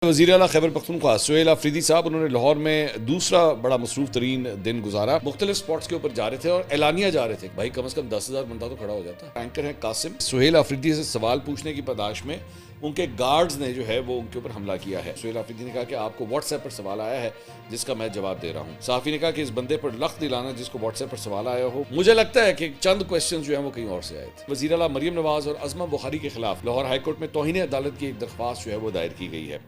وزیر اعلیٰ خیبر پختونخوا سہیل آفریدی صاحب انہوں نے لاہور میں دوسرا بڑا مصروف ترین دن گزارا. مختلف سپاٹس کے اوپر جا رہے تھے اور اعلانیہ جا رہے تھے. بھائی کم از کم 10,000 بندہ تو کھڑا ہو جاتا. اینکر ہیں قاسم. سہیل آفریدی سے سوال پوچھنے کی پاداش میں ان کے گارڈز نے جو ہے وہ ان کے اوپر حملہ کیا ہے. سہیل آفریدی نے کہا کہ آپ کو واٹس ایپ پر سوال آیا ہے جس کا میں جواب دے رہا ہوں. صحافی نے کہا کہ اس بندے پر لخت دلانا جس کو واٹس ایپ پر سوال آیا ہو. مجھے لگتا ہے کہ چند کوسچن جو ہیں وہ کہیں اور سے آئے تھے. وزیر اعلیٰ مریم نواز اور عظمہ بخاری کے خلاف لاہور ہائی کورٹ میں توہین عدالت کی ایک درخواست جو ہے وہ دائر کی گئی ہے.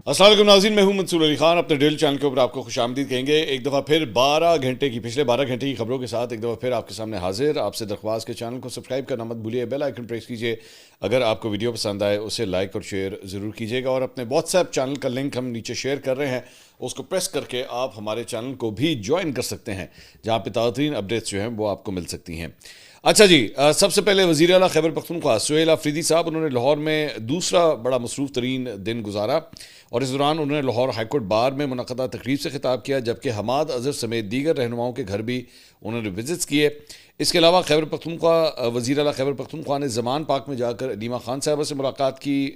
السلام علیکم ناظرین، میں ہوں منصور علی خان. اپنے ڈیل چینل کے اوپر آپ کو خوش آمدید کہیں گے. ایک دفعہ پھر پچھلے 12 گھنٹے کی خبروں کے ساتھ ایک دفعہ پھر آپ کے سامنے حاضر. آپ سے درخواست کے چینل کو سبسکرائب کرنا مت بھولیے، بیل آئیکن پریس کیجیے. اگر آپ کو ویڈیو پسند آئے اسے لائک اور شیئر ضرور کیجیے گا. اور اپنے واٹس ایپ چینل کا لنک ہم نیچے شیئر کر رہے ہیں، اس کو پریس کر کے آپ ہمارے چینل کو بھی جوائن کر سکتے ہیں جہاں پہ تازہ ترین اپڈیٹس جو ہیں وہ آپ کو مل سکتی ہیں. اچھا جی، سب سے پہلے وزیر اعلیٰ خیبر پختونخوا سہیل آفریدی صاحب انہوں نے لاہور میں دوسرا بڑا مصروف ترین دن گزارا اور اس دوران انہوں نے لاہور ہائی کورٹ بار میں منعقدہ تقریب سے خطاب کیا، جبکہ حماد اظہر سمیت دیگر رہنماؤں کے گھر بھی انہوں نے وزٹس کیے. اس کے علاوہ وزیر اعلیٰ خیبر پختونخوا نے زمان پاک میں جا کر علیمہ خان صاحبہ سے ملاقات کی.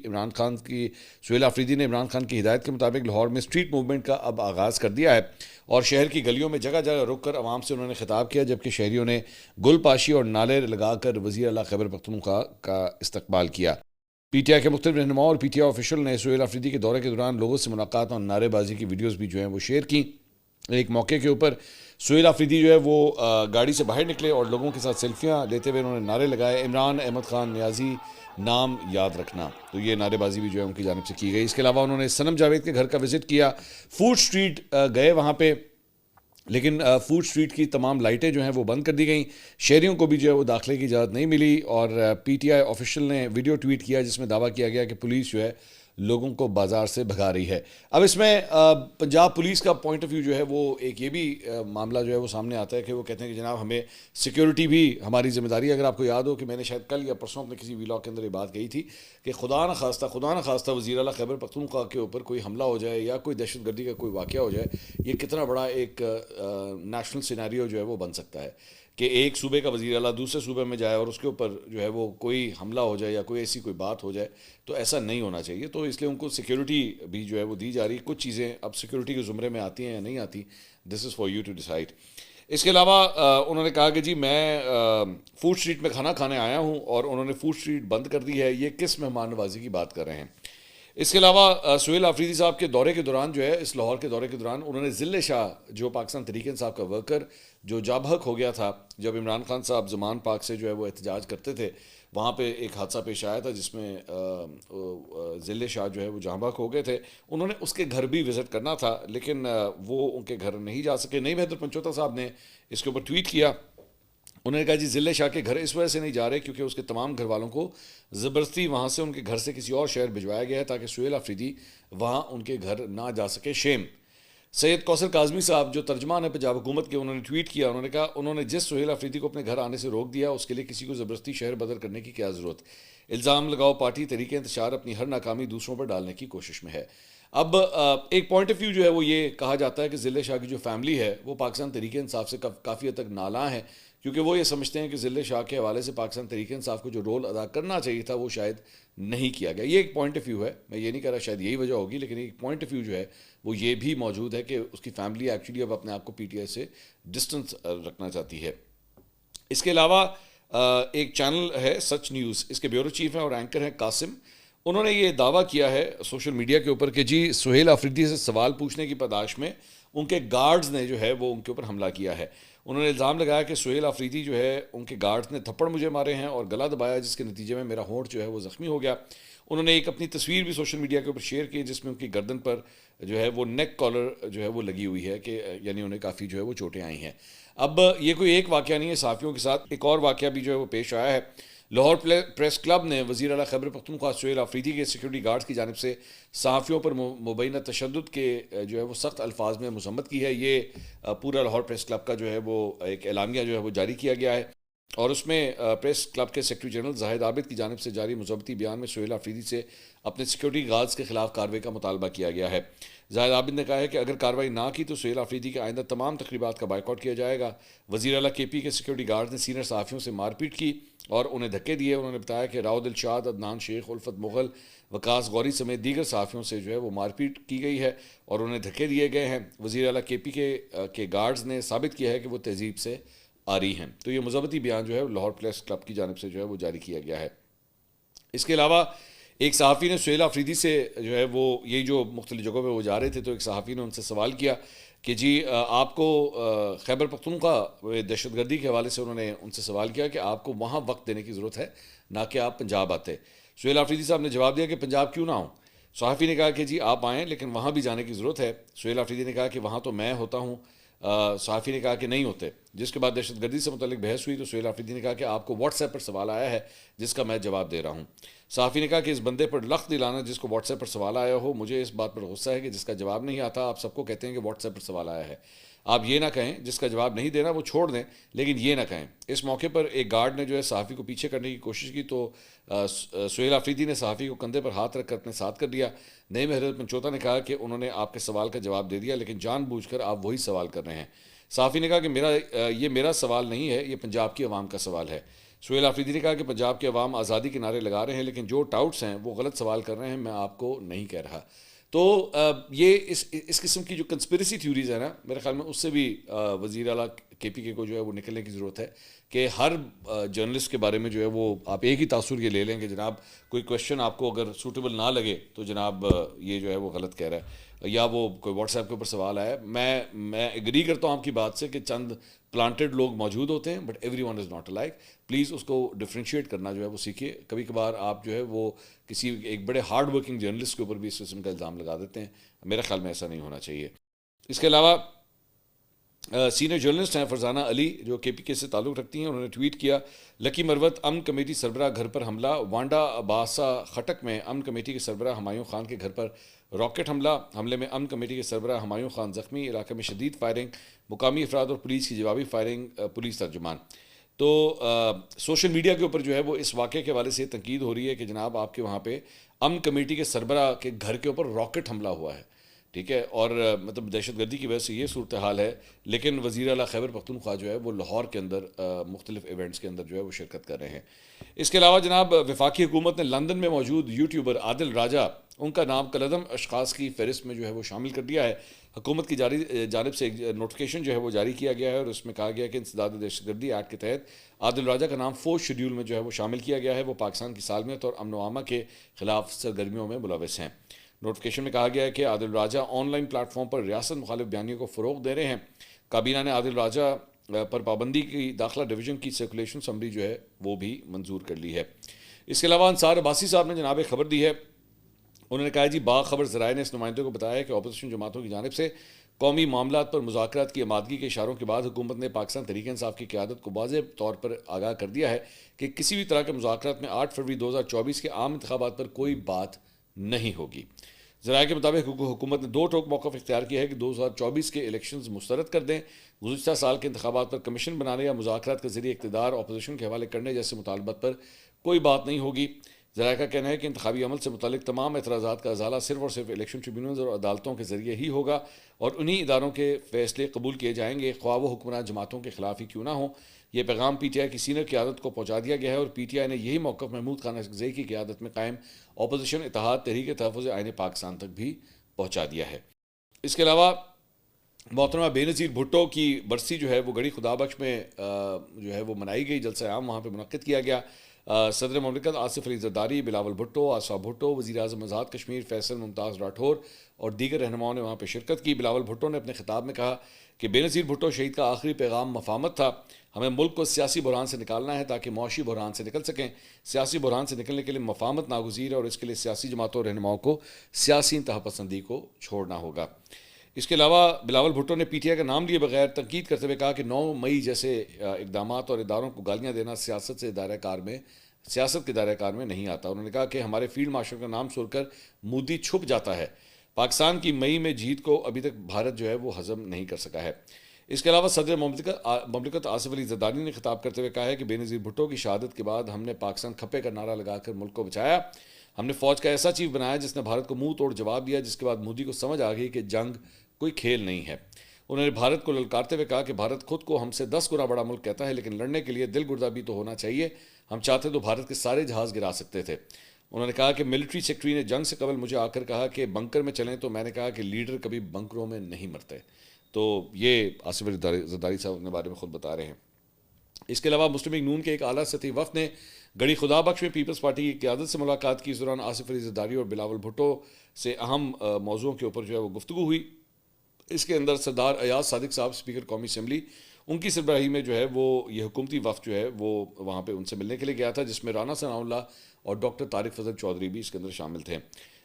سہیل آفریدی نے عمران خان کی ہدایت کے مطابق لاہور میں اسٹریٹ موومنٹ کا اب آغاز کر دیا ہے اور شہر کی گلیوں میں جگہ جگہ رک کر عوام سے انہوں نے خطاب کیا، جبکہ شہریوں نے گل پاشی اور نعرے لگا کر وزیر اعلیٰ خیبر پختونخوا کا استقبال کیا. پی ٹی آئی کے مختلف رہنماؤں اور پی ٹی آئی آفیشل نے سہیل آفریدی کے دورے کے دوران لوگوں سے ملاقات اور نعرے بازی کی ویڈیوز بھی جو ہیں وہ شیئر کی. ایک موقع کے اوپر سہیل آفریدی جو ہے وہ گاڑی سے باہر نکلے اور لوگوں کے ساتھ سیلفیاں لیتے ہوئے انہوں نے نعرے لگائے، عمران احمد خان نیازی نام یاد رکھنا. تو یہ نعرے بازی بھی جو ہے ان کی جانب سے کی گئی. اس کے علاوہ انہوں نے صنم جاوید کے گھر کا وزٹ کیا. فوڈ اسٹریٹ گئے وہاں پہ، لیکن فوڈ اسٹریٹ کی تمام لائٹیں جو ہیں وہ بند کر دی گئیں. شہریوں کو بھی جو ہے وہ داخلے کی اجازت نہیں ملی. اور پی ٹی آئی آفیشل نے ویڈیو ٹویٹ کیا جس میں دعویٰ کیا گیا کہ پولیس جو ہے لوگوں کو بازار سے بھگا رہی ہے. اب اس میں پنجاب پولیس کا پوائنٹ آف ویو جو ہے وہ ایک یہ بھی معاملہ جو ہے وہ سامنے آتا ہے کہ وہ کہتے ہیں کہ جناب ہمیں سیکیورٹی بھی ہماری ذمہ داری ہے. اگر آپ کو یاد ہو کہ میں نے شاید کل یا پرسوں اپنے کسی ویلاگ کے اندر یہ بات کہی تھی کہ خدا نہ خواستہ وزیر اعلیٰ خیبر پختونخوا کے اوپر کوئی حملہ ہو جائے یا کوئی دہشت گردی کا کوئی واقعہ ہو جائے، یہ کتنا بڑا ایک نیشنل سیناریو جو ہے وہ بن سکتا ہے کہ ایک صوبے کا وزیر اعلیٰ دوسرے صوبے میں جائے اور اس کے اوپر جو ہے وہ کوئی حملہ ہو جائے یا کوئی ایسی کوئی بات ہو جائے. تو ایسا نہیں ہونا چاہیے. تو اس لیے ان کو سیکیورٹی بھی جو ہے وہ دی جا رہی ہے. کچھ چیزیں اب سیکیورٹی کے زمرے میں آتی ہیں یا نہیں آتی، this is for you to decide. اس کے علاوہ انہوں نے کہا کہ جی میں فوڈ اسٹریٹ میں کھانا کھانے آیا ہوں اور انہوں نے فوڈ اسٹریٹ بند کر دی ہے. یہ کس مہمان نوازی کی بات کر رہے ہیں؟ اس کے علاوہ سہیل آفریدی صاحب کے دورے کے دوران جو ہے، اس لاہور کے دورے کے دوران انہوں نے ذل شاہ جو پاکستان تحریک انصاف کا ورکر جو جاں بحق ہو گیا تھا جب عمران خان صاحب زمان پاک سے جو ہے وہ احتجاج کرتے تھے، وہاں پہ ایک حادثہ پیش آیا تھا جس میں ذل شاہ جو ہے وہ جاں بحق ہو گئے تھے. انہوں نے اس کے گھر بھی وزٹ کرنا تھا لیکن وہ ان کے گھر نہیں جا سکے. نہیں بہادر پنچوتا صاحب نے اس کے اوپر ٹویٹ کیا. انہوں نے کہا جی ذل شاہ کے گھر اس وجہ سے نہیں جا رہے کیونکہ اس کے تمام گھر والوں کو زبردستی وہاں سے ان کے گھر سے کسی اور شہر بھجوایا گیا ہے تاکہ سہیل آفریدی وہاں ان کے گھر نہ جا سکے. شیم. سید کوثر کاظمی صاحب جو ترجمان ہے پنجاب حکومت کے، انہوں نے ٹویٹ کیا. انہوں نے کہا انہوں نے جس سہیل آفریدی کو اپنے گھر آنے سے روک دیا اس کے لیے کسی کو زبردستی شہر بدر کرنے کی کیا ضرورت. الزام لگاؤ پارٹی تحریک انتشار اپنی ہر ناکامی دوسروں پر ڈالنے کی کوشش میں ہے. اب ایک پوائنٹ آف ویو جو ہے وہ یہ کہا جاتا ہے کہ ذل شاہ کی جو فیملی ہے وہ پاکستان تحریک انصاف سے کافی حد تک نالاں ہے کیونکہ وہ یہ سمجھتے ہیں کہ ذل شاہ کے حوالے سے پاکستان تحریک انصاف کو جو رول ادا کرنا چاہیے تھا وہ شاید نہیں کیا گیا. یہ ایک پوائنٹ آف ویو ہے. میں یہ نہیں کہہ رہا شاید یہی وجہ ہوگی، لیکن ایک پوائنٹ آف ویو جو ہے وہ یہ بھی موجود ہے کہ اس کی فیملی ایکچولی اب اپنے آپ کو پی ٹی آئی سے ڈسٹنس رکھنا چاہتی ہے. اس کے علاوہ ایک چینل ہے سچ نیوز، اس کے بیورو چیف ہیں اور اینکر ہیں قاسم. انہوں نے یہ دعویٰ کیا ہے سوشل میڈیا کے اوپر کہ جی سہیل آفریدی سے سوال پوچھنے کی پاداش میں ان کے گارڈز نے جو ہے وہ ان کے اوپر حملہ کیا ہے. انہوں نے الزام لگایا کہ سہیل آفریدی جو ہے ان کے گارڈز نے تھپڑ مجھے مارے ہیں اور گلا دبایا جس کے نتیجے میں میرا ہونٹ جو ہے وہ زخمی ہو گیا. انہوں نے ایک اپنی تصویر بھی سوشل میڈیا کے اوپر شیئر کی جس میں ان کی گردن پر جو ہے وہ نیک کالر جو ہے وہ لگی ہوئی ہے کہ یعنی انہیں کافی جو ہے وہ چوٹیں آئی ہیں. اب یہ کوئی ایک واقعہ نہیں ہے. صحافیوں کے ساتھ ایک اور واقعہ بھی جو ہے وہ پیش آیا ہے. لاہور پریس کلب نے وزیر اعلیٰ خیبر پختونخوا سہیل آفریدی کے سیکیورٹی گارڈز کی جانب سے صحافیوں پر مبینہ تشدد کے جو ہے وہ سخت الفاظ میں مذمت کی ہے. یہ پورا لاہور پریس کلب کا جو ہے وہ ایک اعلامیہ جو ہے وہ جاری کیا گیا ہے اور اس میں پریس کلب کے سیکرٹری جنرل زاہد عابد کی جانب سے جاری مذمتی بیان میں سہیل آفریدی سے اپنے سیکیورٹی گارڈز کے خلاف کارروائی کا مطالبہ کیا گیا ہے. زاہد عابد نے کہا ہے کہ اگر کارروائی نہ کی تو سہیل آفریدی کے آئندہ تمام تقریبات کا بائیکاٹ کیا جائے گا. وزیر اعلیٰ کے پی کے سیکیورٹی گارڈز نے سینئر صحافیوں سے مار پیٹ کی اور انہیں دھکے دیے. انہوں نے بتایا کہ راؤ دلشاد، عدنان شیخ، الفت مغل، وقاص غوری سمیت دیگر صحافیوں سے جو ہے وہ مار پیٹ کی گئی ہے اور انہیں دھکے دیے گئے ہیں. وزیر اعلیٰ کے پی کے گارڈز نے ثابت کیا ہے کہ وہ تہذیب سے آری ہیں. تو یہ مذہبتی بیان جو ہے لاہور پریس کلب کی جانب سے جو ہے وہ جاری کیا گیا ہے. اس کے علاوہ ایک صحافی نے سہیل آفریدی سے جو ہے وہ یہی جو مختلف جگہوں پہ وہ جا رہے تھے تو ایک صحافی نے ان سے سوال کیا کہ جی آپ کو خیبر پختونخوا دہشت گردی کے حوالے سے انہوں نے ان سے سوال کیا کہ آپ کو وہاں وقت دینے کی ضرورت ہے نہ کہ آپ پنجاب آتے. سہیل آفریدی صاحب نے جواب دیا کہ پنجاب کیوں نہ ہوں. صحافی نے کہا کہ جی آپ آئیں لیکن وہاں بھی جانے کی ضرورت ہے. سہیل آفریدی نے کہا کہ وہاں تو میں ہوتا ہوں. صحافی نے کہا کہ نہیں ہوتے. جس کے بعد دہشت گردی سے متعلق بحث ہوئی تو سہیل آفریدی نے کہا کہ آپ کو واٹس ایپ پر سوال آیا ہے جس کا میں جواب دے رہا ہوں. صحافی نے کہا کہ اس بندے پر لخت دلانا جس کو واٹس ایپ پر سوال آیا ہو, مجھے اس بات پر غصہ ہے کہ جس کا جواب نہیں آتا آپ سب کو کہتے ہیں کہ واٹس ایپ پر سوال آیا ہے. آپ یہ نہ کہیں جس کا جواب نہیں دینا وہ چھوڑ دیں لیکن یہ نہ کہیں. اس موقع پر ایک گارڈ نے جو ہے صحافی کو پیچھے کرنے کی کوشش کی تو سہیل آفریدی نے صحافی کو کندھے پر ہاتھ رکھ کر اپنے ساتھ کر دیا. نعیم حضرت منچوتا نے کہا کہ انہوں نے آپ کے سوال کا جواب دے دیا لیکن جان بوجھ کر آپ وہی سوال کر رہے ہیں. صحافی نے کہا کہ یہ میرا سوال نہیں ہے, یہ پنجاب کی عوام کا سوال ہے. سہیل آفریدی نے کہا کہ پنجاب کے عوام آزادی کے نعرے لگا رہے ہیں لیکن جو ٹاؤٹس ہیں وہ غلط سوال کر رہے ہیں, میں آپ کو نہیں کہہ رہا. تو یہ اس قسم کی جو کنسپریسی تھیوریز ہیں نا, میرے خیال میں اس سے بھی وزیر اعلیٰ کے پی کے کو جو ہے وہ نکلنے کی ضرورت ہے کہ ہر جرنلسٹ کے بارے میں جو ہے وہ آپ ایک ہی تاثر یہ لے لیں کہ جناب کوئی کویشچن آپ کو اگر سوٹیبل نہ لگے تو جناب یہ جو ہے وہ غلط کہہ رہا ہے یا وہ کوئی واٹس ایپ کے اوپر سوال آیا. میں ایگری کرتا ہوں آپ کی بات سے کہ چند پلانٹڈ لوگ موجود ہوتے ہیں but every one is not like. Please اس کو ڈفرینشیٹ کرنا جو ہے وہ سیکھیے. کبھی کبھار آپ جو ہے وہ کسی ایک بڑے ہارڈ ورکنگ جرنلسٹ کے اوپر بھی اس قسم کا الزام لگا دیتے ہیں. میرے خیال میں ایسا نہیں ہونا چاہیے. اس کے علاوہ سینئر جرنلسٹ ہیں فرزانہ علی جو کے پی کے سے تعلق رکھتی ہیں, انہوں نے ٹویٹ کیا لکی مروت امن کمیٹی سربراہ گھر پر حملہ. وانڈا باسا خٹک میں امن کمیٹی کے سربراہ ہمایوں خان کے گھر پر راکٹ حملے میں امن کمیٹی کے سربراہ ہمایوں خان زخمی. علاقے میں شدید فائرنگ, مقامی افراد اور پولیس کی جوابی فائرنگ. پولیس ترجمان. تو سوشل میڈیا کے اوپر جو ہے وہ اس واقعے کے حوالے سے تنقید ہو رہی ہے کہ جناب آپ کے وہاں پہ امن کمیٹی کے سربراہ کے گھر کے اوپر راکٹ حملہ ہوا ہے, ٹھیک ہے, اور مطلب دہشت گردی کی وجہ سے یہ صورتحال ہے. لیکن وزیر اعلیٰ خیبر پختونخوا جو ہے وہ لاہور کے اندر مختلف ایونٹس کے اندر جو ہے وہ شرکت کر رہے ہیں. اس کے علاوہ جناب وفاقی حکومت نے لندن میں موجود یوٹیوبر عادل راجہ ان کا نام کالعدم اشخاص کی فہرست میں جو ہے وہ شامل کر دیا ہے. حکومت کی جانب سے ایک نوٹیفیکیشن جو ہے وہ جاری کیا گیا ہے اور اس میں کہا گیا ہے کہ انسداد دہشت گردی ایکٹ کے تحت عادل راجہ کا نام 4 شیڈول میں جو ہے وہ شامل کیا گیا ہے. وہ پاکستان کی سالمیت اور امن و امان کے خلاف سرگرمیوں میں ملوث ہیں. نوٹیفیکیشن میں کہا گیا ہے کہ عادل راجہ آن لائن پلیٹ فارم پر ریاست مخالف بیانیوں کو فروغ دے رہے ہیں. کابینہ نے عادل راجہ پر پابندی کی داخلہ ڈویژن کی سرکولیشن سمری جو ہے وہ بھی منظور کر لی ہے. اس کے علاوہ انصار عباسی صاحب نے جناب ایک خبر دی ہے. انہوں نے کہا جی باخبر ذرائع نے اس نمائندے کو بتایا کہ اپوزیشن جماعتوں کی جانب سے قومی معاملات پر مذاکرات کی آمادگی کے اشاروں کے بعد حکومت نے پاکستان تحریک انصاف کی قیادت کو واضح طور پر آگاہ کر دیا ہے کہ کسی بھی طرح کے مذاکرات میں 8 فروری 2024 کے عام انتخابات پر کوئی بات نہیں ہوگی. ذرائع کے مطابق حکومت نے 2 ٹوک موقف اختیار کیا ہے کہ 2024 کے الیکشنز مسترد کر دیں. گزشتہ سال کے انتخابات پر کمیشن بنانے یا مذاکرات کے ذریعے اقتدار اپوزیشن کے حوالے کرنے جیسے مطالبات پر کوئی بات نہیں ہوگی. ذرائع کا کہنا ہے کہ انتخابی عمل سے متعلق تمام اعتراضات کا ازالہ صرف اور صرف الیکشن ٹریبیونلز اور عدالتوں کے ذریعے ہی ہوگا اور انہی اداروں کے فیصلے قبول کیے جائیں گے خواہ وہ حکمران جماعتوں کے خلاف ہی کیوں نہ ہوں. یہ پیغام پی ٹی آئی کی سینئر قیادت کو پہنچا دیا گیا ہے اور پی ٹی آئی نے یہی موقف محمود خان اکرزئی کی قیادت میں قائم اپوزیشن اتحاد تحریک تحفظ آئین پاکستان تک بھی پہنچا دیا ہے. اس کے علاوہ محترمہ بے نظیر بھٹو کی برسی جو ہے وہ گڑھی خدا بخش میں جو ہے وہ منائی گئی. جلسہ عام وہاں پہ منعقد کیا گیا. صدر مملکت آصف علی زرداری, بلاول بھٹو, آصفا بھٹو, وزیر اعظم آزاد کشمیر فیصل ممتاز راٹھور اور دیگر رہنماؤں نے وہاں پہ شرکت کی. بلاول بھٹو نے اپنے خطاب میں کہا کہ بے نظیر بھٹو شہید کا آخری پیغام مفاہمت تھا. ہمیں ملک کو سیاسی بحران سے نکالنا ہے تاکہ معاشی بحران سے نکل سکیں. سیاسی بحران سے نکلنے کے لیے مفاہمت ناگزیر ہے اور اس کے لیے سیاسی جماعتوں اور رہنماؤں کو سیاسی انتہا پسندی کو چھوڑنا ہوگا. اس کے علاوہ بلاول بھٹو نے پی ٹی آئی کا نام لیے بغیر تنقید کرتے ہوئے کہا کہ 9 مئی جیسے اقدامات اور اداروں کو گالیاں دینا سیاست کے دائرہ کار میں نہیں آتا. انہوں نے کہا کہ ہمارے فیلڈ مارشل کا نام سن کر مودی چھپ جاتا ہے. پاکستان کی مئی میں جیت کو ابھی تک بھارت جو ہے وہ ہضم نہیں کر سکا ہے. اس کے علاوہ صدر مملکت آصف علی زرداری نے خطاب کرتے ہوئے کہا ہے کہ بے نظیر بھٹو کی شہادت کے بعد ہم نے پاکستان کھپے کا نعرہ لگا کر ملک کو بچایا. ہم نے فوج کا ایسا چیف بنایا جس نے بھارت کو منہ توڑ جواب دیا, جس کے بعد مودی کو سمجھ آ گئی کہ جنگ کوئی کھیل نہیں ہے. انہوں نے بھارت کو للکارتے ہوئے کہا کہ بھارت خود کو ہم سے 10 گنا بڑا ملک کہتا ہے لیکن لڑنے کے لیے دل گردہ بھی تو ہونا چاہیے. ہم چاہتے تو بھارت کے سارے جہاز گرا سکتے تھے. انہوں نے کہا کہ ملٹری سیکرٹری نے جنگ سے قبل مجھے آ کر کہا کہ بنکر میں چلیں، تو میں نے کہا کہ لیڈر کبھی بنکروں میں نہیں مرتے. تو یہ آصف علی زرداری صاحب اپنے بارے میں خود بتا رہے ہیں. اس کے علاوہ مسلم لیگ نون کے ایک اعلیٰ سطحی وفد نے گڑھی خدا بخش میں پیپلز پارٹی کی قیادت سے ملاقات کی. اس دوران آصف علی زرداری اور بلاول بھٹو سے اہم موضوعوں کے اوپر جو ہے وہ گفتگو ہوئی. اس کے اندر سردار ایاز صادق صاحب اسپیکر قومی اسمبلی، ان کی سربراہی میں جو ہے وہ یہ حکومتی وفد جو ہے وہ وہاں پہ ان سے ملنے کے لیے گیا تھا، جس میں رانا ثناء اللہ اور ڈاکٹر طارق فضل چودھری بھی اس کے اندر شامل تھے.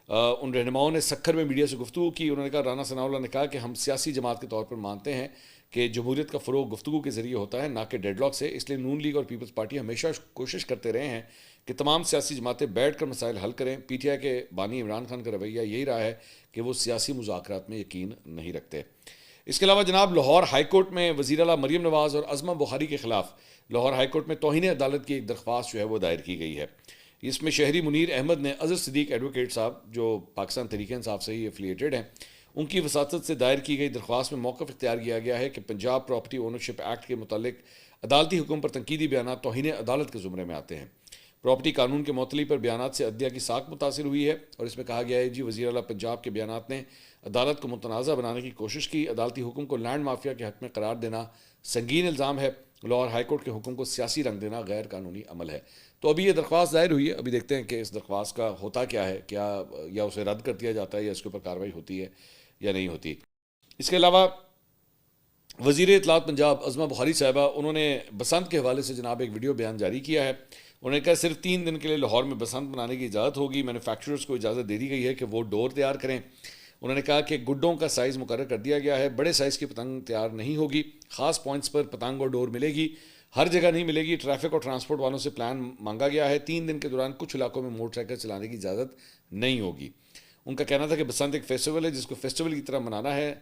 ان رہنماؤں نے سکھر میں میڈیا سے گفتگو کی. انہوں نے کہا، رانا ثناء اللہ نے کہا کہ ہم سیاسی جماعت کے طور پر مانتے ہیں کہ جمہوریت کا فروغ گفتگو کے ذریعے ہوتا ہے، نہ کہ ڈیڈ لاک سے. اس لیے نون لیگ اور پیپلز پارٹی ہمیشہ کوشش کرتے رہے ہیں کہ تمام سیاسی جماعتیں بیٹھ کر مسائل حل کریں. پی ٹی آئی کے بانی عمران خان کا رویہ یہی رہا ہے کہ وہ سیاسی مذاکرات میں یقین نہیں رکھتے. اس کے علاوہ جناب لاہور ہائی کورٹ میں وزیر اعلیٰ مریم نواز اور عظمہ بخاری کے خلاف لاہور ہائی کورٹ میں توہین عدالت کی ایک درخواست جو ہے وہ دائر کی گئی ہے. اس میں شہری منیر احمد نے اظہر صدیق ایڈوکیٹ صاحب جو پاکستان تحریک انصاف سے ہی ایفیلیٹڈ ہیں، ان کی وساطت سے دائر کی گئی درخواست میں موقف اختیار کیا گیا ہے کہ پنجاب پراپرٹی اونرشپ ایکٹ کے متعلق عدالتی حکم پر تنقیدی بیانات توہین عدالت کے زمرے میں آتے ہیں. پراپرٹی قانون کے معطلی پر بیانات سے عدلیہ کی ساکھ متاثر ہوئی ہے، اور اس میں کہا گیا ہے جی وزیر اعلیٰ پنجاب کے بیانات نے عدالت کو متنازع بنانے کی کوشش کی. عدالتی حکم کو لینڈ مافیا کے حق میں قرار دینا سنگین الزام ہے. لاہور ہائی کورٹ کے حکم کو سیاسی رنگ دینا غیر قانونی عمل ہے. تو ابھی یہ درخواست دائر ہوئی ہے. ابھی دیکھتے ہیں کہ اس درخواست کا ہوتا کیا ہے، کیا یا اسے رد کر دیا جاتا ہے یا اس کے اوپر کارروائی ہوتی ہے یا نہیں ہوتی. اس کے علاوہ وزیر اطلاعات پنجاب عظمہ بخاری صاحبہ، انہوں نے بسنت کے حوالے سے جناب ایک ویڈیو بیان جاری کیا ہے. انہوں نے کہا صرف 3 دن کے لیے لاہور میں بسنت منانے کی اجازت ہوگی. مینوفیکچررز کو اجازت دے دی گئی ہے کہ وہ ڈور تیار کریں. انہوں نے کہا کہ گڈوں کا سائز مقرر کر دیا گیا ہے، بڑے سائز کی پتنگ تیار نہیں ہوگی. خاص پوائنٹس پر پتنگ اور ڈور ملے گی، ہر جگہ نہیں ملے گی. ٹریفک اور ٹرانسپورٹ والوں سے پلان مانگا گیا ہے. 3 دن کے دوران کچھ علاقوں میں موٹر سائیکل چلانے کی اجازت نہیں ہوگی. ان کا کہنا تھا کہ بسنت ایک فیسٹیول ہے جس کو فیسٹیول کی طرح منانا ہے.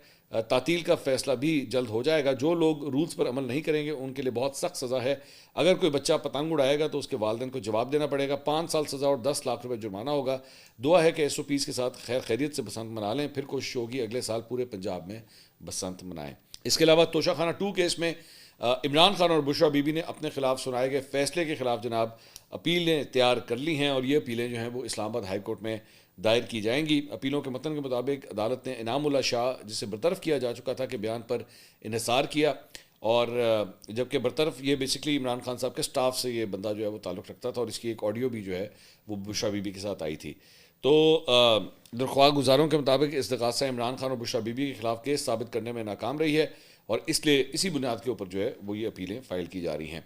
تعطیل کا فیصلہ بھی جلد ہو جائے گا. جو لوگ رولز پر عمل نہیں کریں گے ان کے لیے بہت سخت سزا ہے. اگر کوئی بچہ پتنگ اڑائے گا تو اس کے والدین کو جواب دینا پڑے گا. 5 سال سزا اور 10 لاکھ روپے جرمانہ ہوگا. دعا ہے کہ ایس او پیز کے ساتھ خیر خیریت سے بسنت منا لیں. پھر کوشش ہوگی اگلے سال پورے پنجاب میں بسنت منائیں. اس کے علاوہ توشہ خانہ 2 کیس میں عمران خان اور بشرا بی بی نے اپنے خلاف سنائے گئے فیصلے کے خلاف جناب اپیلیں تیار کر لی ہیں، اور یہ اپیلیں جو ہیں وہ اسلام آباد ہائی کورٹ میں دائر کی جائیں گی. اپیلوں کے متن کے مطابق عدالت نے انعام اللہ شاہ، جسے برطرف کیا جا چکا تھا، کے بیان پر انحصار کیا، اور جبکہ برطرف یہ بیسکلی عمران خان صاحب کے سٹاف سے یہ بندہ جو ہے وہ تعلق رکھتا تھا، اور اس کی ایک آڈیو بھی جو ہے وہ بشرا بی بی کے ساتھ آئی تھی. تو درخواست گزاروں کے مطابق استغاثہ عمران خان اور بشرا بی بی کے خلاف کیس ثابت کرنے میں ناکام رہی ہے، اور اس لیے اسی بنیاد کے اوپر جو ہے وہ یہ اپیلیں فائل کی جا رہی ہیں.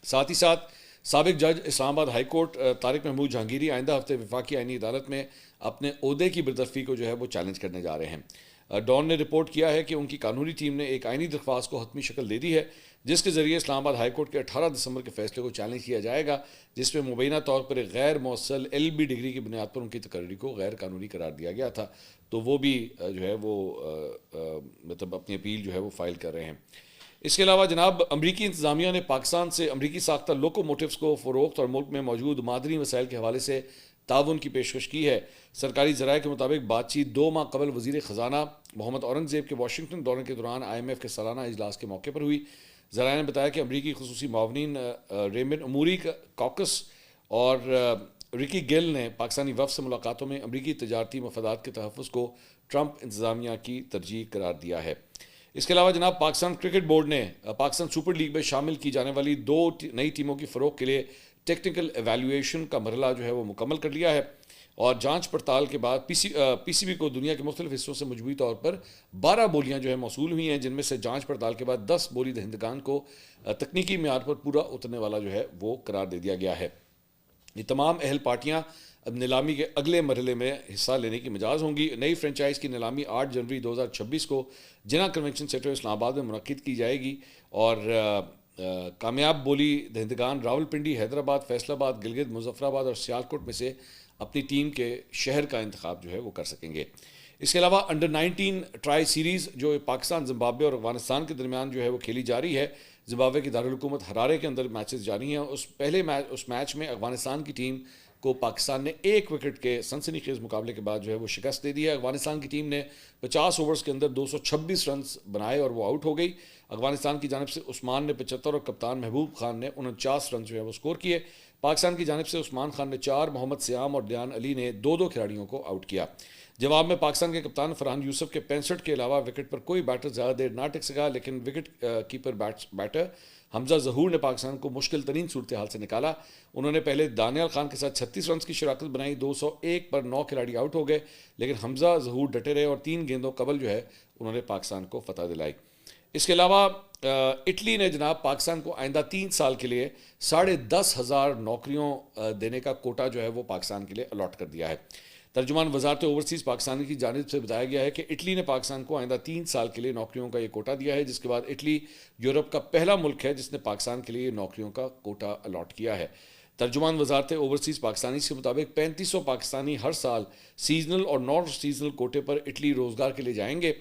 ساتھ ہی ساتھ سابق جج اسلام آباد ہائی کورٹ طارق محمود جہانگیری آئندہ ہفتے وفاقی آئینی عدالت میں اپنے عہدے کی برطرفی کو جو ہے وہ چیلنج کرنے جا رہے ہیں. ڈان نے رپورٹ کیا ہے کہ ان کی قانونی ٹیم نے ایک آئینی درخواست کو حتمی شکل دے دی ہے، جس کے ذریعے اسلام آباد ہائی کورٹ کے 18 دسمبر کے فیصلے کو چیلنج کیا جائے گا، جس میں مبینہ طور پر ایک غیر موصل LB ڈگری کی بنیاد پر ان کی تقرری کو غیر قانونی قرار دیا گیا تھا. تو وہ بھی جو ہے وہ مطلب اپنی اپیل جو ہے وہ فائل کر رہے ہیں. اس کے علاوہ جناب امریکی انتظامیہ نے پاکستان سے امریکی ساختہ لوکو موٹیوز کو فروخت اور ملک میں موجود معدنی وسائل کے حوالے سے تعاون کی پیشکش کی ہے. سرکاری ذرائع کے مطابق بات چیت 2 ماہ قبل وزیر خزانہ محمد اورنگزیب کے واشنگٹن دورے کے دوران IMF کے سالانہ اجلاس کے موقع پر ہوئی. ذرائع نے بتایا کہ امریکی خصوصی معاونین ریمن اموری کاکس اور رکی گل نے پاکستانی وفد سے ملاقاتوں میں امریکی تجارتی مفادات کے تحفظ کو ٹرمپ انتظامیہ کی ترجیح قرار دیا ہے. اس کے علاوہ جناب پاکستان کرکٹ بورڈ نے پاکستان سپر لیگ میں شامل کی جانے والی 2 نئی ٹیموں کی فروغ کے لیے ٹیکنیکل ایویلیویشن کا مرحلہ جو ہے وہ مکمل کر لیا ہے، اور جانچ پڑتال کے بعد پی سی بی کو دنیا کے مختلف حصوں سے مجموعی طور پر 12 بولیاں جو ہے موصول ہوئی ہیں، جن میں سے جانچ پڑتال کے بعد 10 بولی دہندگان کو تکنیکی معیار پر پورا اترنے والا جو ہے وہ قرار دے دیا گیا ہے. یہ تمام اہل پارٹیاں اب نیلامی کے اگلے مرحلے میں حصہ لینے کی مجاز ہوں گی. نئی فرنچائز کی نیلامی 8 جنوری 2026 کو جناح کنونشن سینٹر اسلام آباد میں منعقد کی جائے گی، اور کامیاب بولی دہندگان راولپنڈی، حیدرآباد، فیصل آباد، گلگت، مظفر آباد اور سیالکوٹ میں سے اپنی ٹیم کے شہر کا انتخاب جو ہے وہ کر سکیں گے. اس کے علاوہ انڈر 19 ٹرائی سیریز جو پاکستان، زمبابوے اور افغانستان کے درمیان جو ہے وہ کھیلی جا رہی ہے. زمبابوے کی دارالحکومت ہرارے کے اندر میچز جاری ہیں. اس میچ میں افغانستان کی ٹیم کو پاکستان نے 1 وکٹ کے سنسنی خیز مقابلے کے بعد جو ہے وہ شکست دے دی ہے. افغانستان کی ٹیم نے 50 اوورز کے اندر 226 رنز بنائے اور وہ آؤٹ ہو گئی. افغانستان کی جانب سے عثمان نے 75 اور کپتان محبوب خان نے 49 رنز جو ہے وہ سکور کیے. پاکستان کی جانب سے عثمان خان نے 4، محمد سیام اور دیان علی نے 2 کھلاڑیوں کو آؤٹ کیا۔ جواب میں پاکستان کے کپتان فرحان یوسف کے 65 کے علاوہ وکٹ پر کوئی بیٹر زیادہ دیر نہ ٹک سکا، لیکن وکٹ کیپر بیٹر حمزہ ظہور نے پاکستان کو مشکل ترین صورتحال سے نکالا۔ انہوں نے پہلے دانیال خان کے ساتھ 36 رنز کی شراکت بنائی، 201 پر 9 کھلاڑی آؤٹ ہو گئے، لیکن حمزہ ظہور ڈٹے رہے اور 3 گیندوں قبل انہوں نے پاکستان کو فتح دلائی۔ اس کے علاوہ اٹلی نے جناب پاکستان کو آئندہ 3 سال کے لیے 10,500 نوکریوں دینے کا کوٹا وہ پاکستان کے لیے الاٹ کر دیا ہے۔ ترجمان وزارت اوورسیز پاکستان کی جانب سے بتایا گیا ہے کہ اٹلی نے پاکستان کو آئندہ 3 سال کے لیے نوکریوں کا یہ کوٹا دیا ہے، جس کے بعد اٹلی یورپ کا پہلا ملک ہے جس نے پاکستان کے لیے نوکریوں کا کوٹا الاٹ کیا ہے۔ ترجمان وزارت اوورسیز پاکستانی کے مطابق 3500 پاکستانی ہر سال سیزنل اور نان سیزنل کوٹے پر اٹلی روزگار کے لیے جائیں گے۔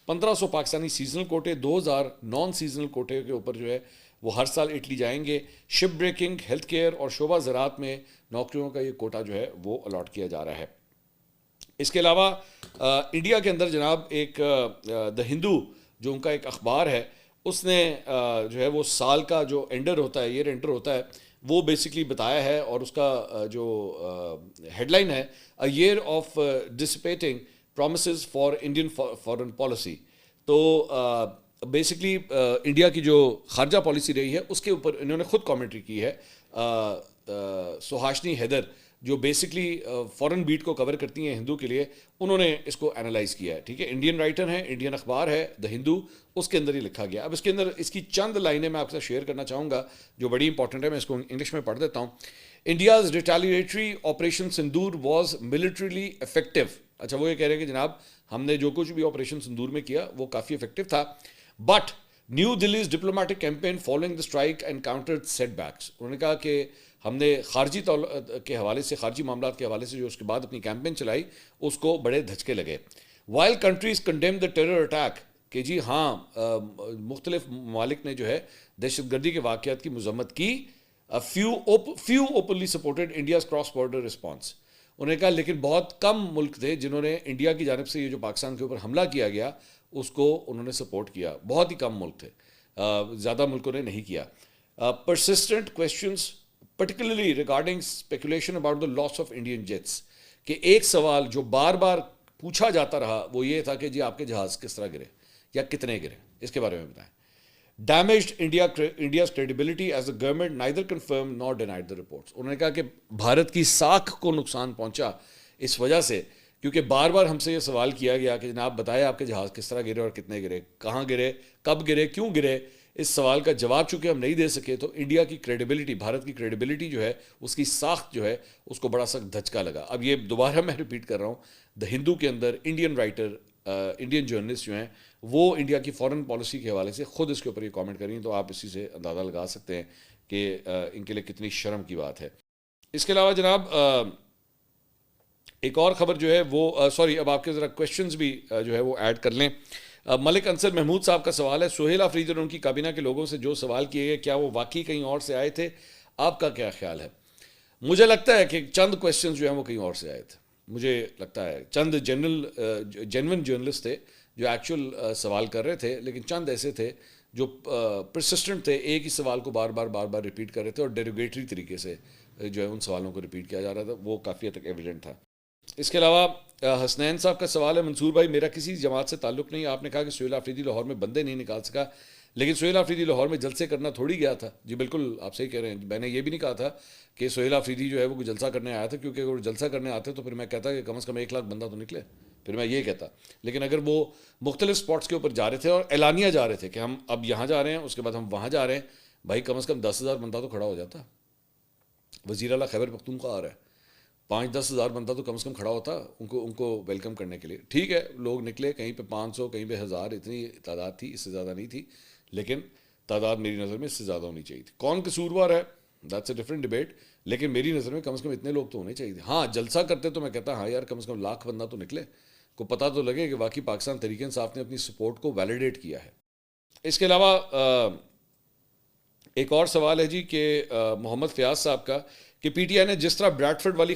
1500 پاکستانی سیزنل کوٹے، 2000 نان سیزنل کوٹے کے اوپر وہ ہر سال اٹلی جائیں گے۔ شپ بریکنگ، ہیلتھ کیئر اور شعبہ زراعت میں نوکریوں کا یہ کوٹا وہ الاٹ کیا جا رہا ہے۔ اس کے علاوہ انڈیا کے اندر جناب ایک دا ہندو جو ان کا ایک اخبار ہے، اس نے وہ سال کا جو اینڈر ہوتا ہے، ایئر اینڈر ہوتا ہے، وہ بیسکلی بتایا ہے، اور اس کا جو ہیڈ لائن ہے a year of dispiriting promises for Indian foreign policy. تو بیسکلی انڈیا کی جو خارجہ پالیسی رہی ہے اس کے اوپر انہوں نے خود کامنٹری کی ہے۔ سہاشنی حیدر جو بیسکلی فورن بیٹ کو کور کرتی ہیں ہندو کے لیے، انہوں نے اس کو انالائز کیا ہے، ٹھیک ہے۔ انڈین رائٹر ہیں، انڈین اخبار ہے دا ہندو، اس کے اندر ہی لکھا گیا۔ اب اس کے اندر اس کی چند لائنیں میں آپ کے ساتھ شیئر کرنا چاہوں گا جو بڑی امپورٹنٹ ہے، میں اس کو انگلش میں پڑھ دیتا ہوں۔ India's retaliatory operation Sindoor was militarily effective. اچھا، وہ یہ کہہ رہے ہیں کہ جناب ہم نے جو کچھ بھی آپریشن سندور میں کیا وہ کافی افیکٹو تھا، but New Delhi's diplomatic campaign following the strike encountered سیٹ بیکس۔ انہوں نے کہا کہ ہم نے خارجی کے حوالے سے، خارجی معاملات کے حوالے سے جو اس کے بعد اپنی کیمپین چلائی، اس کو بڑے دھچکے لگے۔ While countries condemn the terror attack, کہ جی ہاں مختلف ممالک نے دہشت گردی کے واقعات کی مذمت کی۔ Few openly supported India's cross border response. انہوں نے کہا لیکن بہت کم ملک تھے جنہوں نے انڈیا کی جانب سے یہ جو پاکستان کے اوپر حملہ کیا گیا اس کو انہوں نے سپورٹ کیا، بہت ہی کم ملک تھے، زیادہ ملکوں نے نہیں کیا۔ Persistent questions particularly regarding speculation about the loss of Indian jets، کہ ایک سوال جو بار بار پوچھا جاتا رہا وہ یہ تھا کہ جی آپ کے جہاز کس طرح گرے یا کتنے گرے، اس کے بارے میں بتائیں۔ Damaged India's credibility as the government neither confirmed nor denied the reports۔ انہوں نے کہا کہ بھارت کی ساکھ کو نقصان پہنچا اس وجہ سے کیونکہ بار بار ہم سے یہ سوال کیا گیا کہ جناب بتائیں آپ کے جہاز کس طرح گرے اور کتنے گرے، کہاں گرے، کب گرے، کیوں گرے۔ اس سوال کا جواب چونکہ ہم نہیں دے سکے تو انڈیا کی کریڈیبلٹی، بھارت کی کریڈیبلٹی اس کی ساخت اس کو بڑا سخت دھچکا لگا۔ اب یہ دوبارہ میں ریپیٹ کر رہا ہوں، دا ہندو کے اندر انڈین رائٹر، انڈین جرنلسٹ جو ہیں وہ انڈیا کی فارن پالیسی کے حوالے سے خود اس کے اوپر یہ کامنٹ کریں، تو آپ اسی سے اندازہ لگا سکتے ہیں کہ ان کے لیے کتنی شرم کی بات ہے۔ اس کے علاوہ جناب ایک اور خبر وہ اب آپ کے ذرا کویشچنز بھی وہ ایڈ کر لیں۔ ملک انصر محمود صاحب کا سوال ہے، سہیل آفریدی اور ان کی کابینہ کے لوگوں سے جو سوال کیے گئے کیا وہ واقعی کہیں اور سے آئے تھے؟ آپ کا کیا خیال ہے؟ مجھے لگتا ہے کہ چند کویشچنز وہ کہیں اور سے آئے تھے، مجھے لگتا ہے چند جینون جرنلسٹ تھے جو ایکچوئل سوال کر رہے تھے، لیکن چند ایسے تھے جو پرسسٹنٹ تھے، ایک ہی سوال کو بار بار ریپیٹ کر رہے تھے اور ڈیروگیٹری طریقے سے ان سوالوں کو ریپیٹ کیا جا رہا تھا، وہ کافی حد تک ایویڈنٹ تھا۔ اس کے علاوہ حسنین صاحب کا سوال ہے، منصور بھائی میرا کسی جماعت سے تعلق نہیں، آپ نے کہا کہ سہیل آفریدی لاہور میں بندے نہیں نکال سکا، لیکن سہیل آفریدی لاہور میں جلسے کرنا تھوڑی گیا تھا۔ جی بالکل آپ صحیح کہہ رہے ہیں، میں نے یہ بھی نہیں کہا تھا کہ سہیل آفریدی وہ کوئی جلسہ کرنے آیا تھا، کیونکہ اگر وہ جلسہ کرنے آتے تو پھر میں کہتا کہ کم از کم 1 لاکھ بندہ تو نکلے، پھر میں یہ کہتا۔ لیکن اگر وہ مختلف اسپاٹس کے اوپر جا رہے تھے اور اعلانیہ جا رہے تھے کہ ہم اب یہاں جا رہے ہیں، اس کے بعد ہم وہاں جا رہے ہیں، بھائی کم از کم 10,000 بندہ تو کھڑا ہو جاتا۔ وزیر اعلیٰ خیبر پختونخوا آ رہا ہے، 5-10 ہزار بندہ تو کم از کم کھڑا ہوتا ان کو ویلکم کرنے کے لیے۔ ٹھیک ہے لوگ نکلے، کہیں پہ 500 کہیں پہ 1000، اتنی تعداد تھی، اس سے زیادہ نہیں تھی، لیکن تعداد میری نظر میں اس سے زیادہ ہونی چاہیے تھی۔ کون قصوروار ہے دیٹس اے ڈفرینٹ ڈبیٹ، لیکن میری نظر میں کم از کم اتنے لوگ تو ہونے چاہیے تھے۔ ہاں جلسہ کرتے تو میں کہتا ہاں یار کم از کم 1 لاکھ بندہ تو نکلے، کو پتہ تو لگے کہ واقعی پاکستان تحریک انصاف نے اپنی سپورٹ کو ویلیڈیٹ کیا ہے۔ اس کے علاوہ ایک اور سوال ہے جی کہ محمد فیاض صاحب کا کہ پی ٹی آئی نے جس طرح بریڈ فورڈ والی